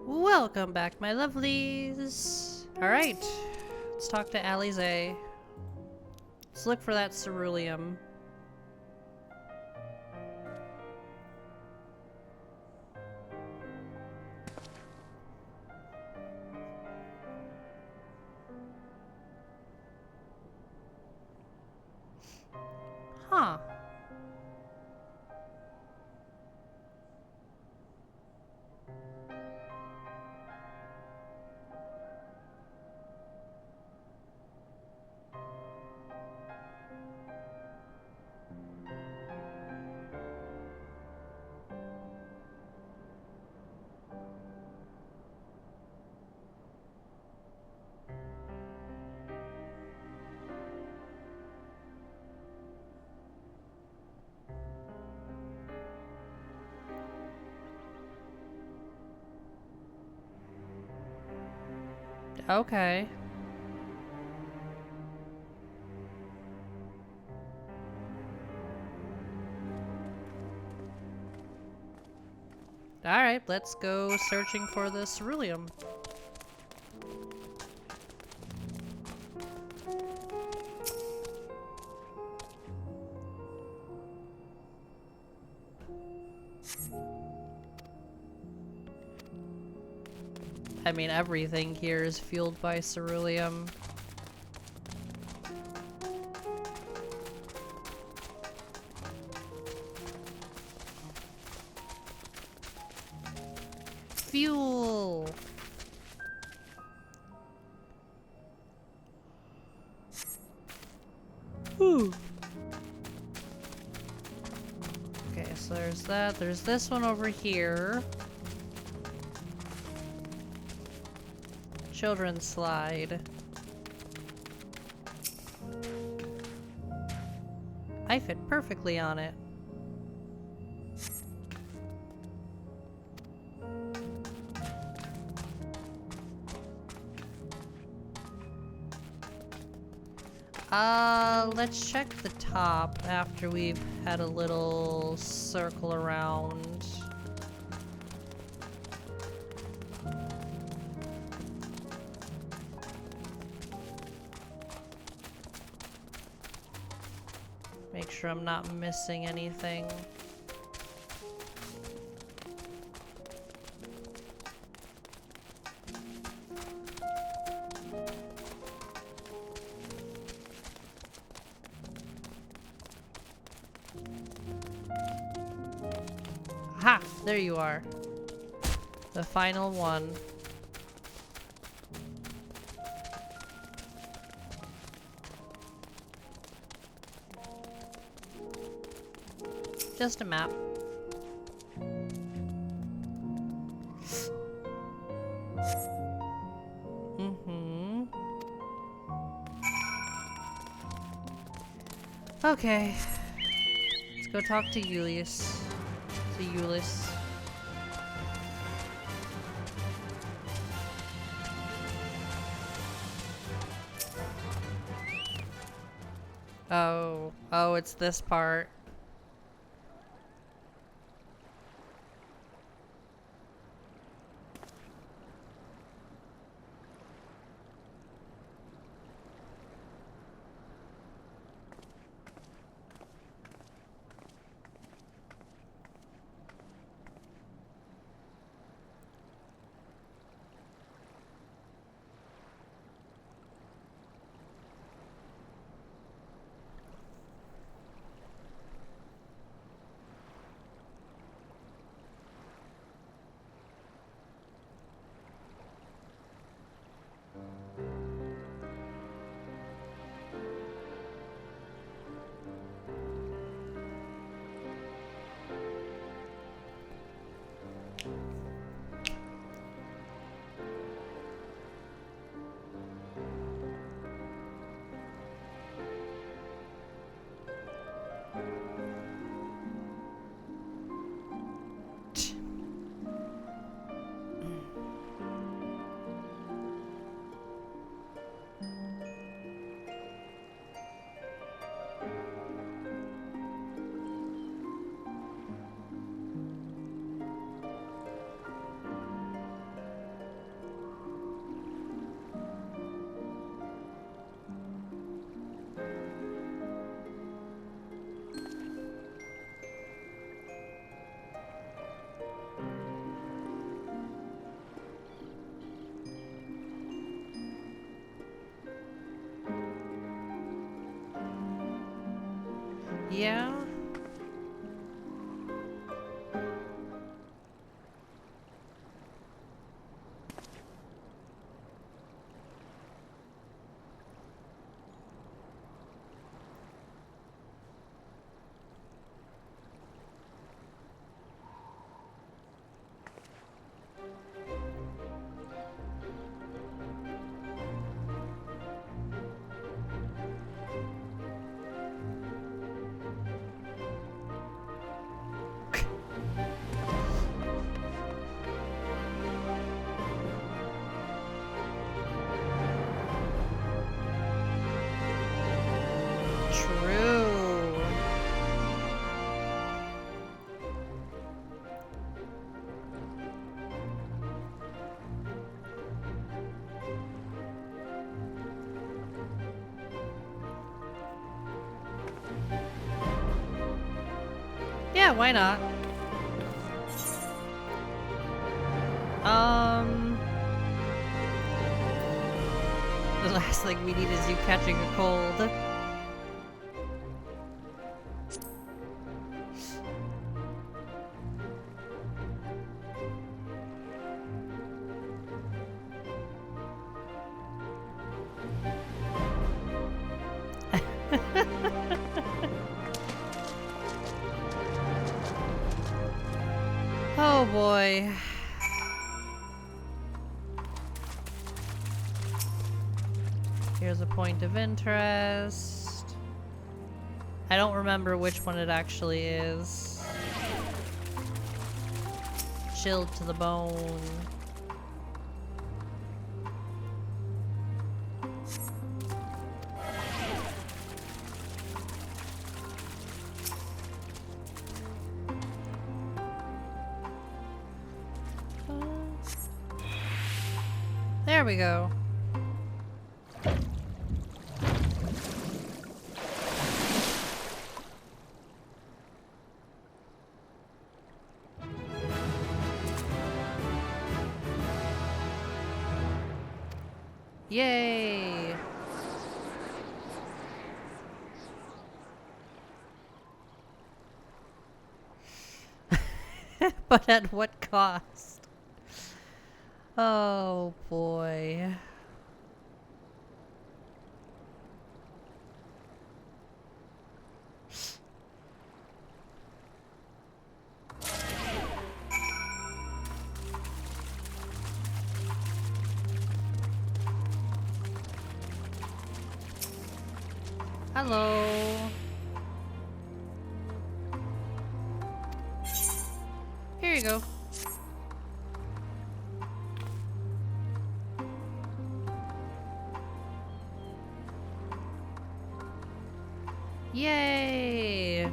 Welcome back, my lovelies. Alright, let's talk to Alea. Let's look for that ceruleum. Huh. Okay. Alright, let's go searching for the ceruleum. I mean, everything here is fueled by ceruleum. Fuel! Whew. Okay, so there's that. There's this one over here. Children's slide. I fit perfectly on it. Let's check the top after we've had a little circle around. Make sure I'm not missing anything. Ha! There you are. The final one. Just a map. Mm-hmm. Okay. Let's go talk to Julius. To Euless. Oh, it's this part. Yeah? True. Yeah, why not? The last thing we need is you catching a cold. Oh boy. Here's a point of interest. I don't remember which one it actually is. Chilled to the bone. There we go. Yay! But at what cost? Oh boy. Hello. Here you go. Yay!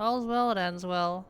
All's well, it ends well.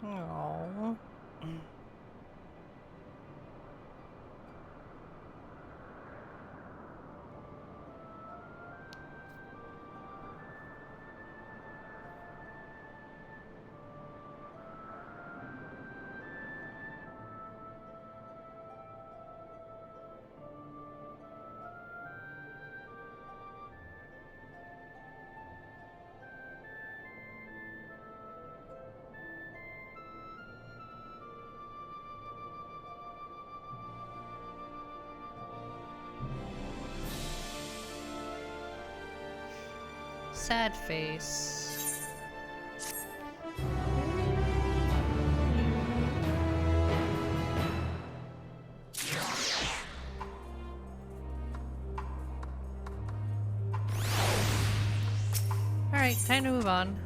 Aww. Sad face. Alright, time to move on.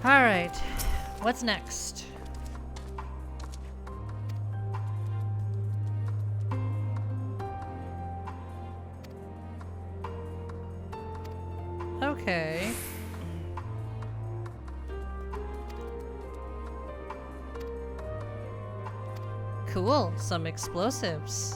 Alright, what's next? Okay. Cool, some explosives.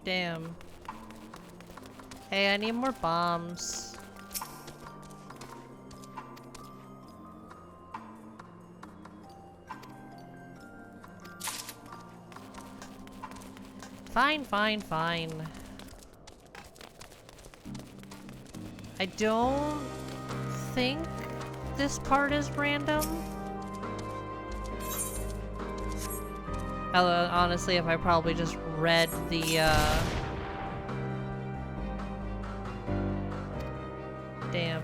Damn. Hey, I need more bombs. Fine, fine, fine. I don't think this part is random. Although, honestly, if I probably just read the, Damn.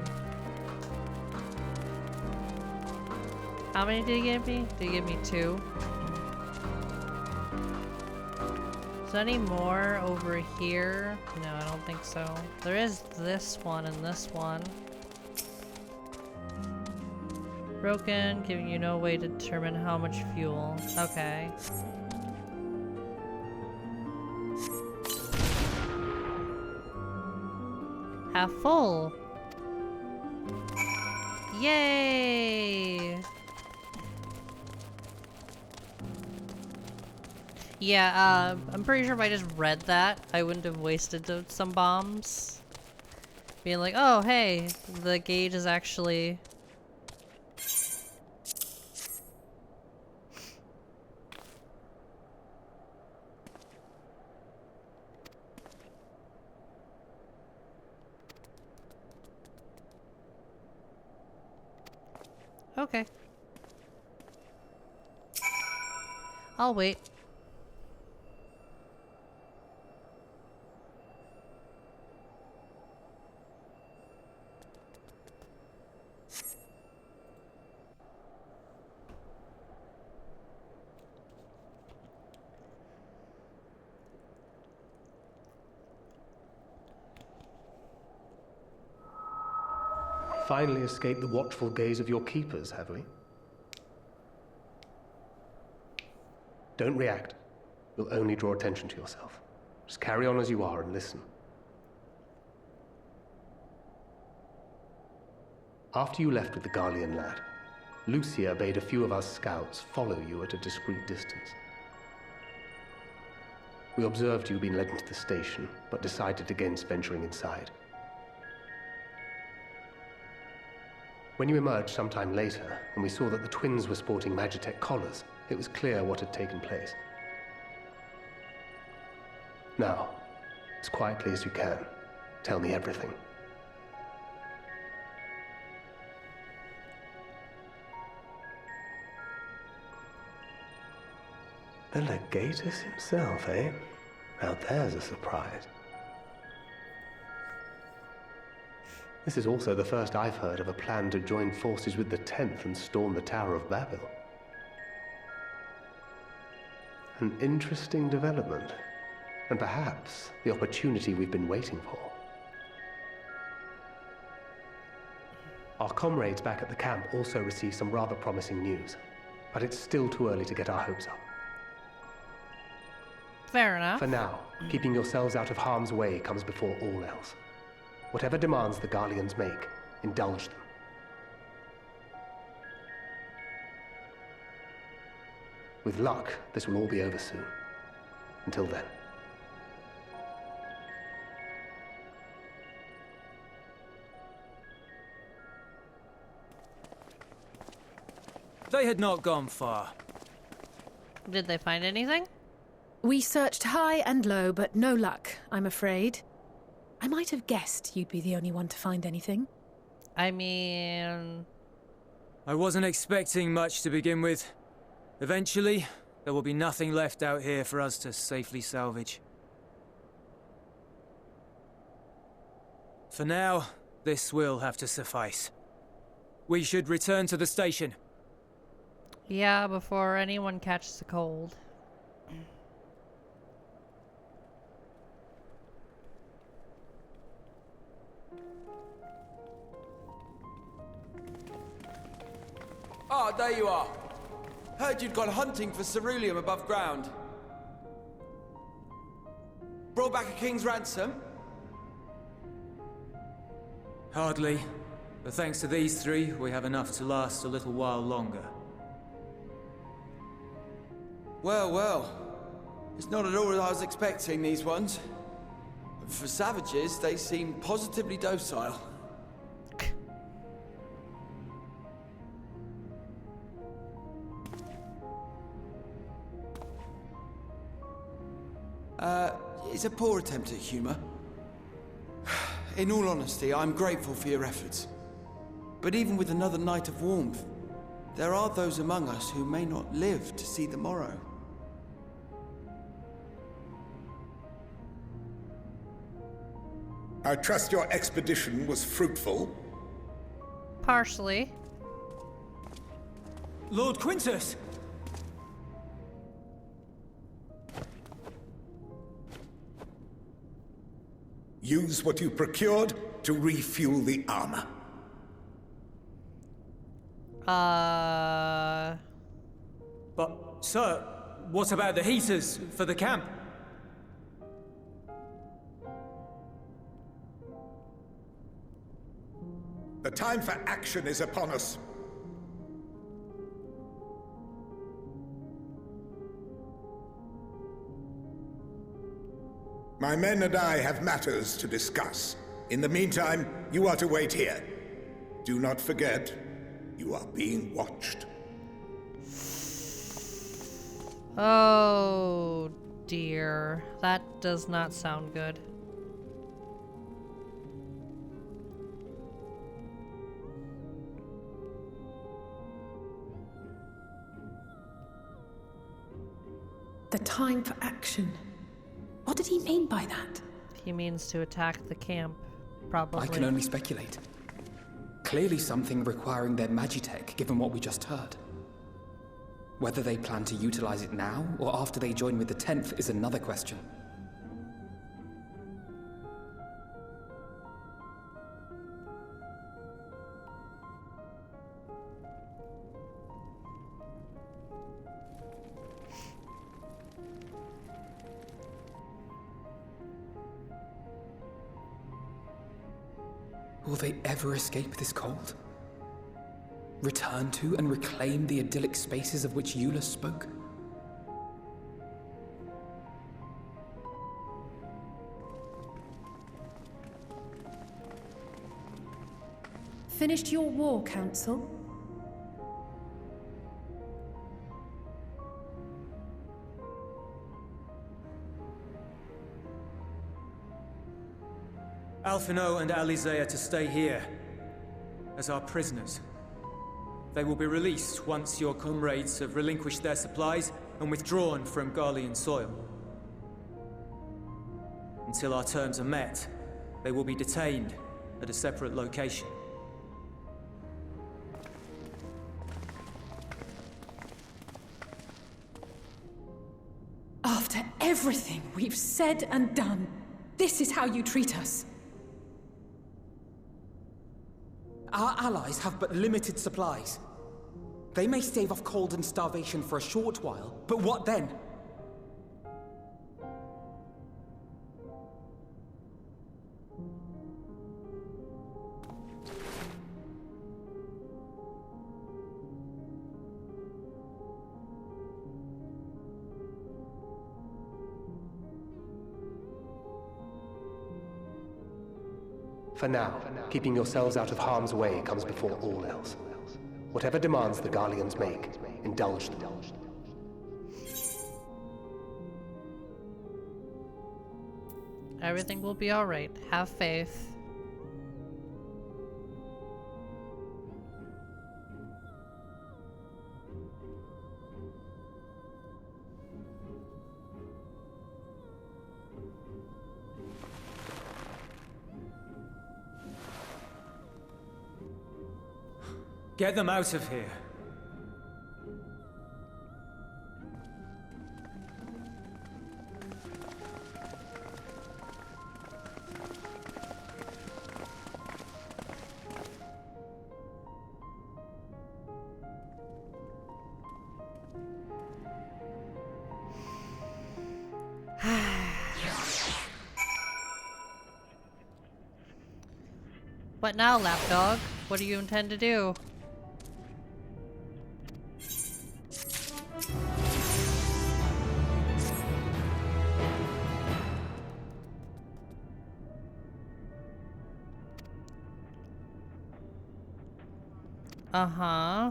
How many did he give me? Did he give me 2? Is there any more over here? No, I don't think so. There is this one and this one. Broken, giving you no way to determine how much fuel. Okay. Half full. Yay! Yeah, I'm pretty sure if I just read that, I wouldn't have wasted some bombs. Being like, oh, hey, the gauge is actually... Okay. I'll wait. Finally escaped the watchful gaze of your keepers, have we? Don't react. You'll only draw attention to yourself. Just carry on as you are and listen. After you left with the Garlean lad, Lucia bade a few of us scouts follow you at a discreet distance. We observed you being led into the station, but decided against venturing inside. When you emerged sometime later, and we saw that the twins were sporting Magitech collars, it was clear what had taken place. Now, as quietly as you can, Tell me everything. The Legatus himself, eh? Now there's a surprise. This is also the first I've heard of a plan to join forces with the 10th and storm the Tower of Babel. An interesting development, and perhaps the opportunity we've been waiting for. Our comrades back at the camp also received some rather promising news, but it's still too early to get our hopes up. Fair enough. For now, keeping yourselves out of harm's way comes before all else. Whatever demands the Garleans make, indulge them. With luck, this will all be over soon. Until then. They had not gone far. Did they find anything? We searched high and low, but no luck, I'm afraid. I might have guessed you'd be the only one to find anything. I mean... I wasn't expecting much to begin with. Eventually, there will be nothing left out here for us to safely salvage. For now, this will have to suffice. We should return to the station. Yeah, before anyone catches a cold. Ah, there you are. Heard you'd gone hunting for ceruleum above ground. Brought back a king's ransom? Hardly. But thanks to these three, we have enough to last a little while longer. Well, well. It's not at all as I was expecting, these ones. For savages, they seem positively docile. It's a poor attempt at humor. In all honesty, I'm grateful for your efforts. But even with another night of warmth, there are those among us who may not live to see the morrow. I trust your expedition was fruitful. Partially. Lord Quintus! Use what you procured to refuel the armor. But, sir, what about the heaters for the camp? The time for action is upon us. My men and I have matters to discuss. In the meantime, you are to wait here. Do not forget, you are being watched. Oh dear. That does not sound good. The time for action. What did he mean by that? He means to attack the camp, probably. I can only speculate. Clearly something requiring their magitech, given what we just heard. Whether they plan to utilize it now, or after they join with the 10th, is another question. Will they ever escape this cold? Return to and reclaim the idyllic spaces of which Eula spoke? Finished your war, Council? Alphino and Alizea to stay here as our prisoners. They will be released once your comrades have relinquished their supplies and withdrawn from Garlean soil. Until our terms are met, they will be detained at a separate location. After everything we've said and done, this is how you treat us. Our allies have but limited supplies. They may stave off cold and starvation for a short while, but what then? For now, keeping yourselves out of harm's way comes before all else. Whatever demands the Garleans make, indulge them. Everything will be alright. Have faith. Get them out of here. What now, lapdog? What do you intend to do? Uh-huh.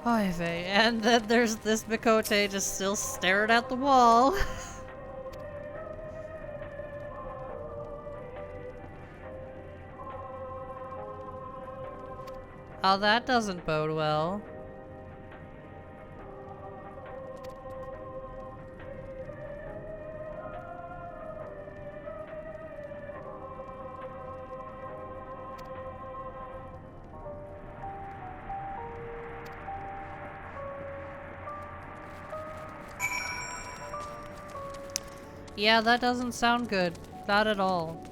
Oy vey. And then there's this Mikote just still staring at the wall. Oh, that doesn't bode well. Yeah, that doesn't sound good. Not at all.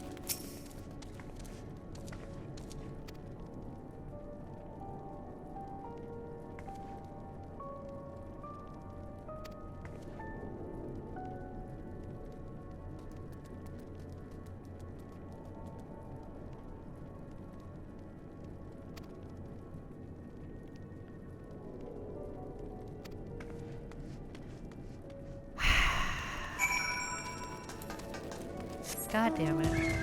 God damn it.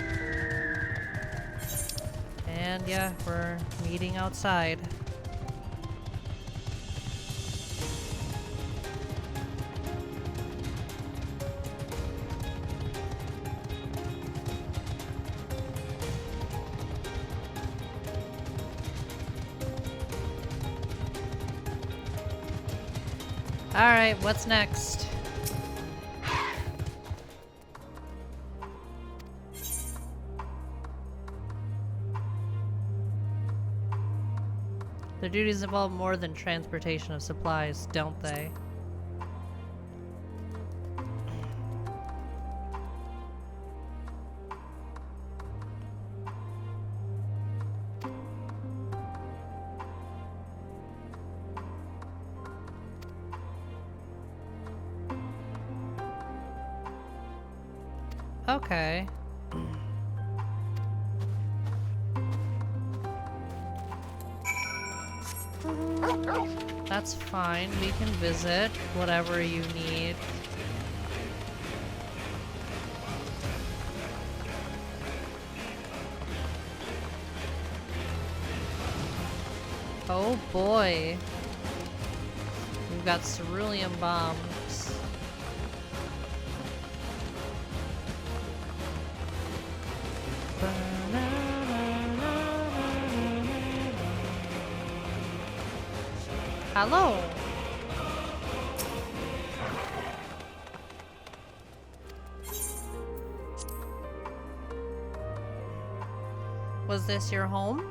And yeah, we're meeting outside. Alright, what's next? Their duties involve more than transportation of supplies, don't they? Okay. That's fine. We can visit whatever you need. Oh boy. We've got cerulean bombs. Hello. Was this your home?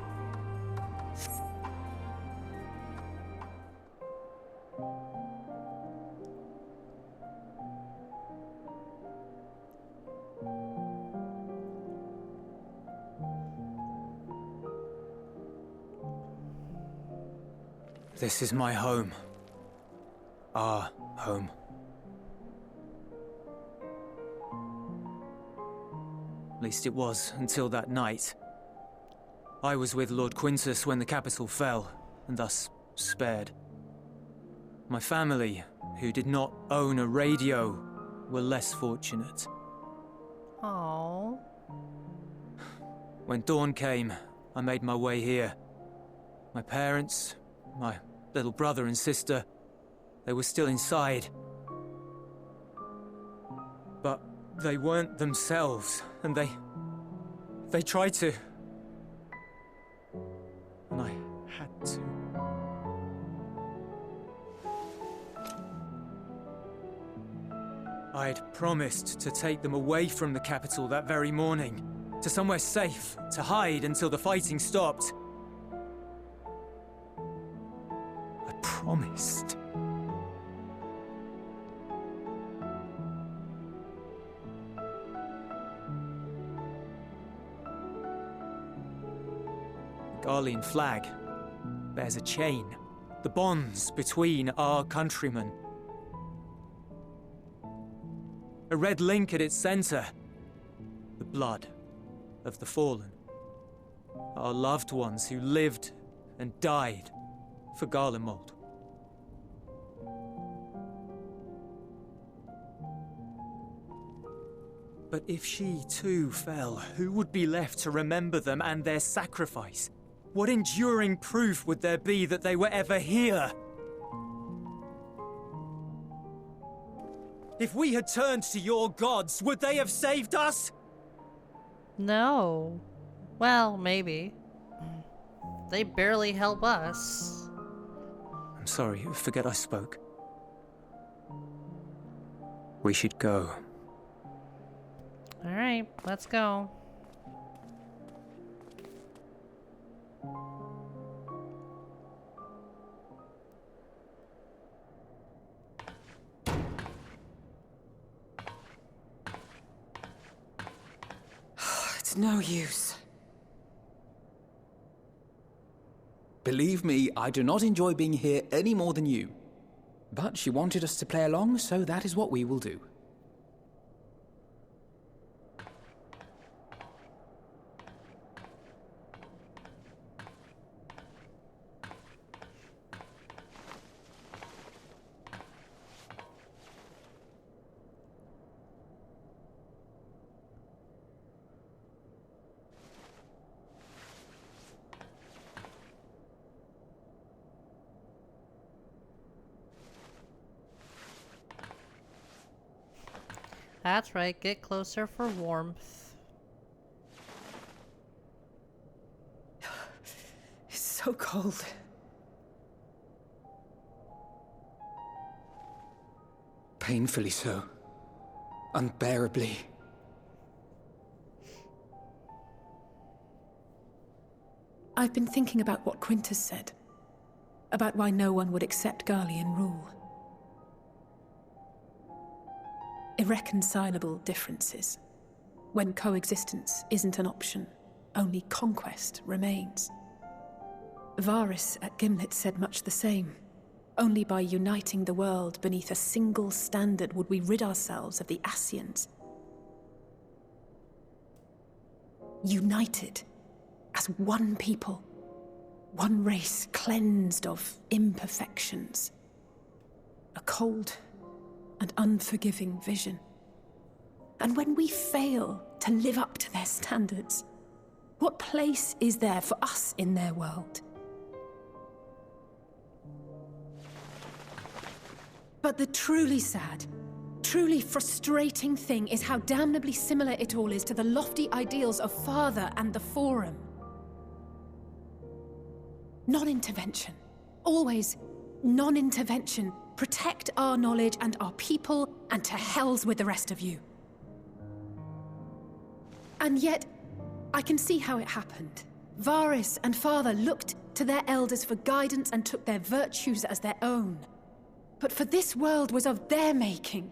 This is my home. Our home. At least it was, until that night. I was with Lord Quintus when the capital fell, and thus spared. My family, who did not own a radio, were less fortunate. Oh. When dawn came, I made my way here. My parents, my little brother and sister, they were still inside. But they weren't themselves, and they tried to. And I had to. I'd promised to take them away from the capital that very morning, to somewhere safe, to hide until the fighting stopped. I promised. The Garlean flag bears a chain, the bonds between our countrymen. A red link at its center, the blood of the fallen. Our loved ones who lived and died for Garlemald. But if she too fell, who would be left to remember them and their sacrifice? What enduring proof would there be that they were ever here? If we had turned to your gods, would they have saved us? No. Well, maybe. They barely help us. I'm sorry, forget I spoke. We should go. Alright, let's go. It's no use. Believe me, I do not enjoy being here any more than you. But she wanted us to play along, so that is what we will do. That's right, get closer for warmth. It's so cold. Painfully so. Unbearably. I've been thinking about what Quintus said. About why no one would accept Garlean rule. Irreconcilable differences. When coexistence isn't an option, only conquest remains. Varys at Gimlet said much the same. Only by uniting the world beneath a single standard would we rid ourselves of the Ascians. United as one people. One race cleansed of imperfections. A cold and unforgiving vision. And when we fail to live up to their standards, what place is there for us in their world? But the truly sad, truly frustrating thing is how damnably similar it all is to the lofty ideals of Father and the Forum. Non-intervention. Always non-intervention. Protect our knowledge and our people, and to hells with the rest of you. And yet, I can see how it happened. Varys and Father looked to their elders for guidance and took their virtues as their own. But for this world was of their making.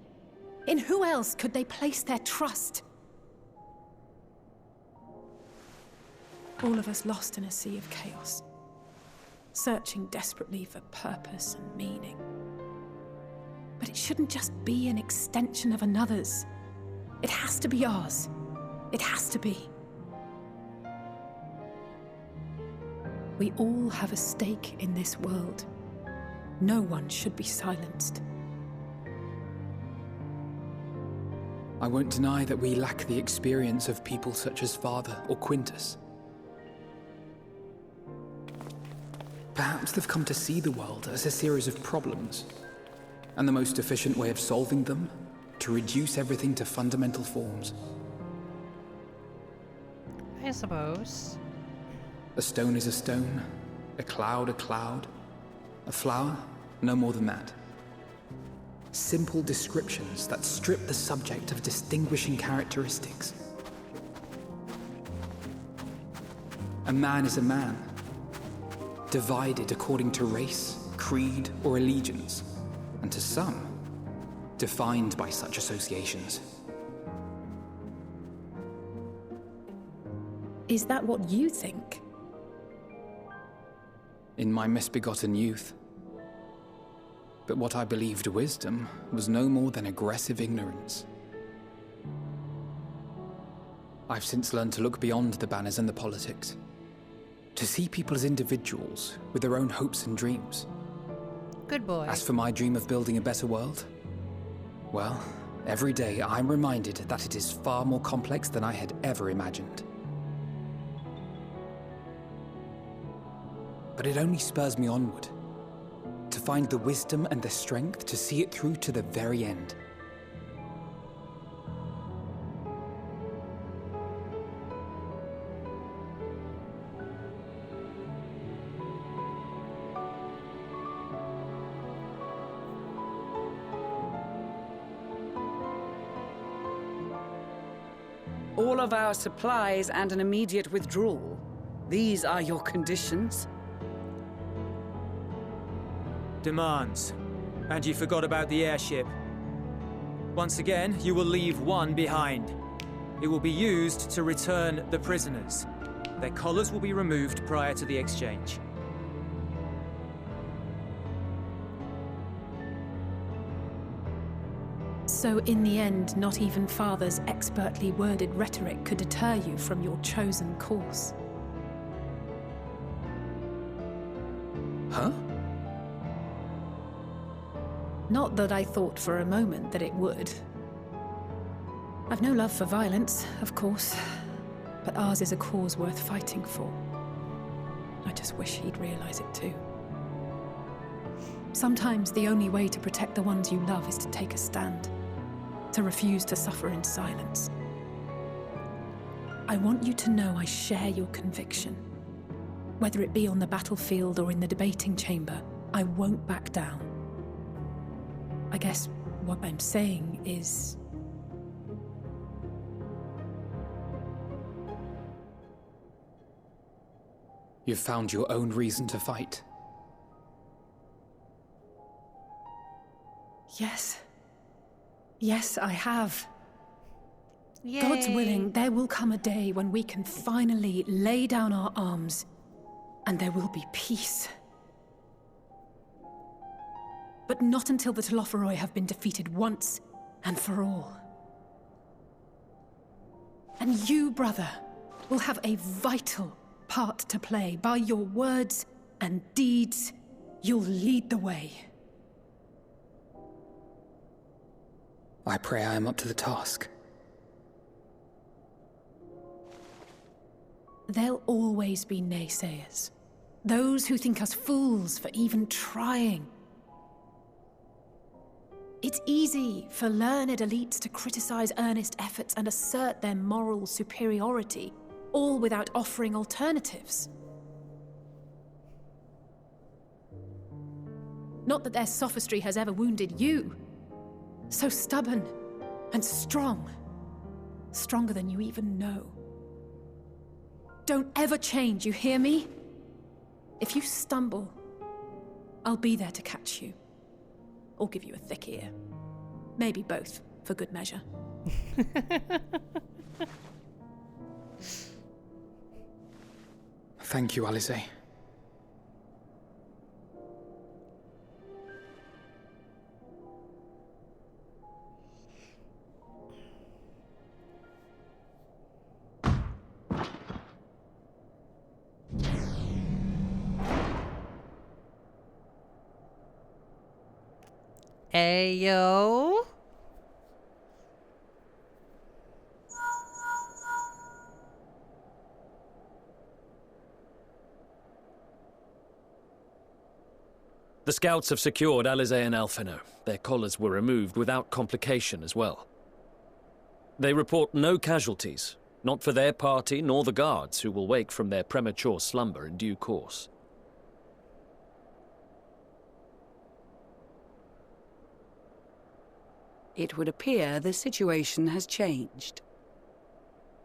In who else could they place their trust? All of us lost in a sea of chaos, searching desperately for purpose and meaning. But it shouldn't just be an extension of another's. It has to be ours. It has to be. We all have a stake in this world. No one should be silenced. I won't deny that we lack the experience of people such as Father or Quintus. Perhaps they've come to see the world as a series of problems, and the most efficient way of solving them, to reduce everything to fundamental forms. I suppose. A stone is a stone, a cloud, a flower, no more than that. Simple descriptions that strip the subject of distinguishing characteristics. A man is a man, divided according to race, creed, or allegiance, and to some, defined by such associations. Is that what you think? In my misbegotten youth. But what I believed wisdom was no more than aggressive ignorance. I've since learned to look beyond the banners and the politics, to see people as individuals with their own hopes and dreams. Good boy. As for my dream of building a better world, well, every day I'm reminded that it is far more complex than I had ever imagined. But it only spurs me onward, to find the wisdom and the strength to see it through to the very end. All of our supplies and an immediate withdrawal. These are your conditions? Demands. And you forgot about the airship. Once again, you will leave one behind. It will be used to return the prisoners. Their collars will be removed prior to the exchange. So in the end, not even Father's expertly worded rhetoric could deter you from your chosen course. Huh? Not that I thought for a moment that it would. I've no love for violence, of course, but ours is a cause worth fighting for. I just wish he'd realize it too. Sometimes the only way to protect the ones you love is to take a stand, to refuse to suffer in silence. I want you to know I share your conviction. Whether it be on the battlefield or in the debating chamber, I won't back down. I guess what I'm saying is... You've found your own reason to fight. Yes. Yes, I have. Yay. God's willing, there will come a day when we can finally lay down our arms, and there will be peace. But not until the Telophoroi have been defeated once and for all. And you, brother, will have a vital part to play. By your words and deeds, you'll lead the way. I pray I am up to the task. There'll always be naysayers. Those who think us fools for even trying. It's easy for learned elites to criticize earnest efforts and assert their moral superiority, all without offering alternatives. Not that their sophistry has ever wounded you. So stubborn and strong. Stronger than you even know. Don't ever change, you hear me? If you stumble, I'll be there to catch you. Or give you a thick ear. Maybe both, for good measure. Thank you, Alice. Ayo. The scouts have secured Alice and Alphino. Their collars were removed without complication as well. They report no casualties, not for their party nor the guards, who will wake from their premature slumber in due course. It would appear the situation has changed.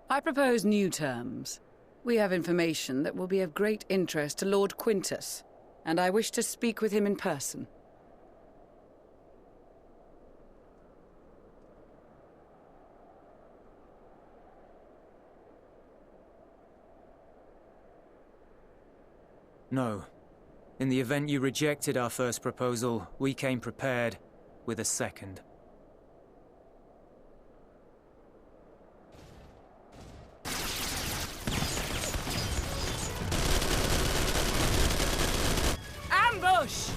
I propose new terms. We have information that will be of great interest to Lord Quintus, and I wish to speak with him in person. No. In the event you rejected our first proposal, we came prepared with a second. Ambush!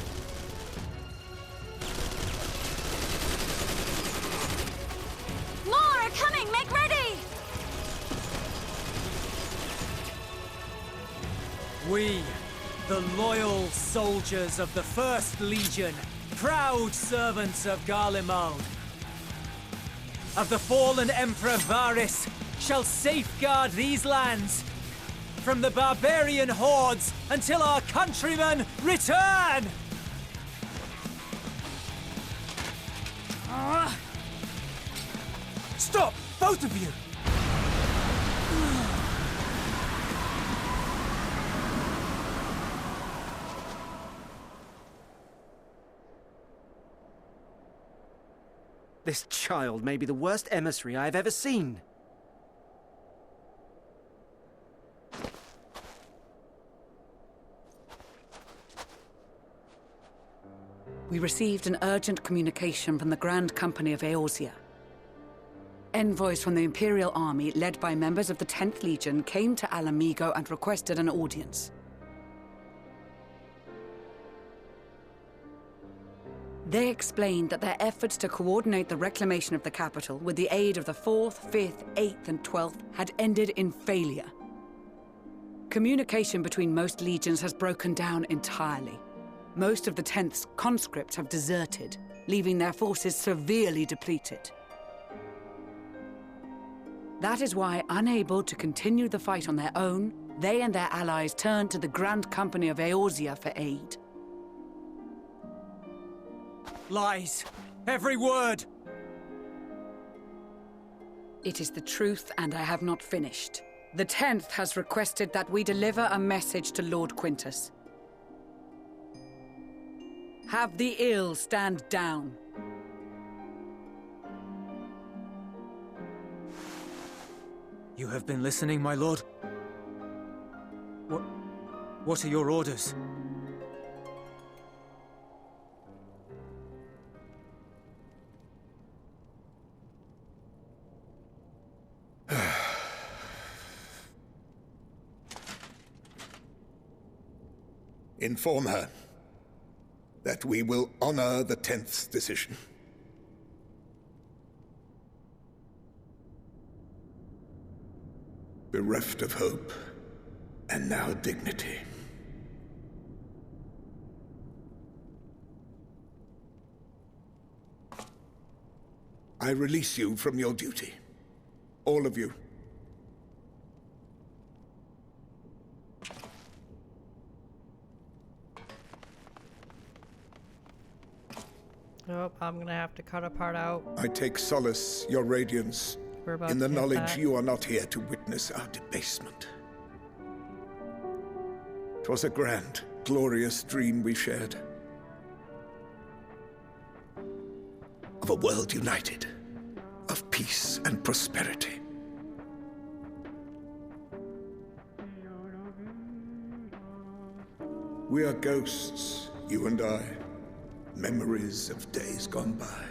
More are coming! Make ready! We, the loyal soldiers of the First Legion, proud servants of Garlemald, of the fallen Emperor Varys, shall safeguard these lands from the barbarian hordes until our countrymen return! Stop, both of you! This child may be the worst emissary I have ever seen. We received an urgent communication from the Grand Company of Eorzea. Envoys from the Imperial Army, led by members of the 10th Legion, came to Alamigo and requested an audience. They explained that their efforts to coordinate the reclamation of the capital with the aid of the 4th, 5th, 8th, and 12th had ended in failure. Communication between most legions has broken down entirely. Most of the 10th's conscripts have deserted, leaving their forces severely depleted. That is why, unable to continue the fight on their own, they and their allies turned to the Grand Company of Eorzea for aid. Lies! Every word! It is the truth, and I have not finished. The 10th has requested that we deliver a message to Lord Quintus. Have the ill stand down. You have been listening, my lord? What are your orders? Inform her that we will honor the 10th's decision. Bereft of hope, and now dignity. I release you from your duty. All of you. Oh, I'm gonna have to cut a part out. I take solace, your radiance, We're about in the to hit knowledge that. you are not here to witness our debasement. 'Twas a grand, glorious dream we shared. Of a world united, of peace and prosperity. We are ghosts, you and I, memories of days gone by.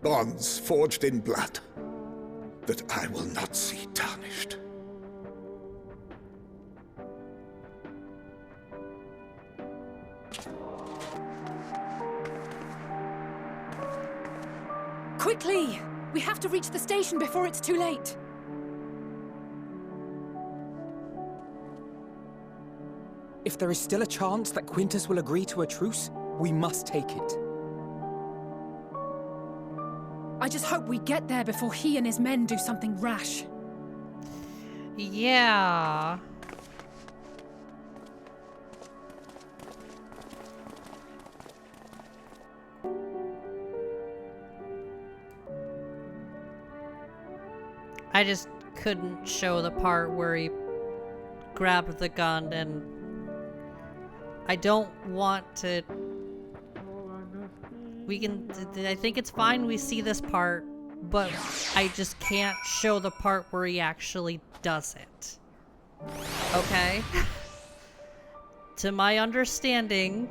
Bonds forged in blood that I will not see tarnished. Quickly! We have to reach the station before it's too late. If there is still a chance that Quintus will agree to a truce, we must take it. I just hope we get there before he and his men do something rash. Yeah. I just couldn't show the part where he grabbed the gun, and I don't want to. We can. I think it's fine we see this part, but I just can't show the part where he actually does it. Okay? To my understanding,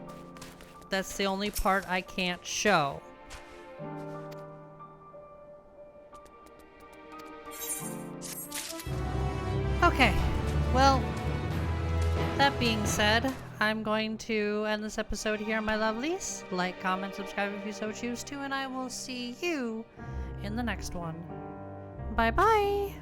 that's the only part I can't show. Okay, well, that being said, I'm going to end this episode here, my lovelies. Like, comment, subscribe if you so choose to, and I will see you in the next one. Bye-bye!